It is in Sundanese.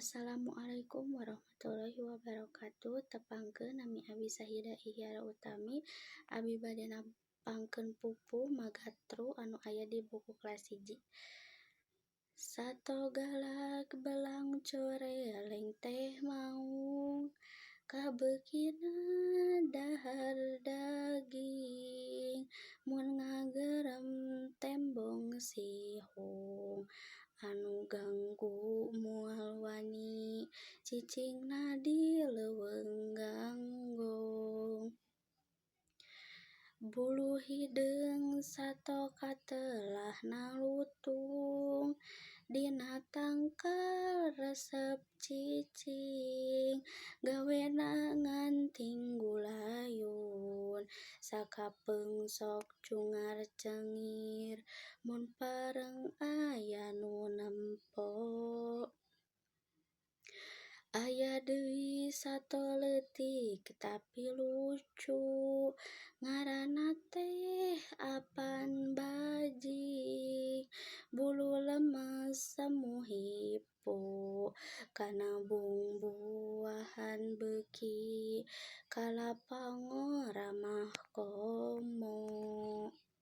Assalamualaikum warahmatullahi wabarakatuh. Tepangkeun nami Abi Sahida Ihyara Utami. Abi bade napangkeun pupuh Magatru anu aya di buku kelas 1. Sato galak belang coreleng teh maung, kabeukina dahar daging, mun ngagerem tembong sihung, anu ganggu moal wani, cicingna di leuweung ganggong. Bulu hideung sato katelahna lutung, dina tangkal resep cicing, gawena nganting gulayun, sakapeung sok cungar-cengir, mun pareng aya nu nempo. Aya deui sato leutik tapi lucu, ngaranna teh apan bajing, bulu lemes semu hipo, kana bungbuahan beuki, kalapa ngora mah komo.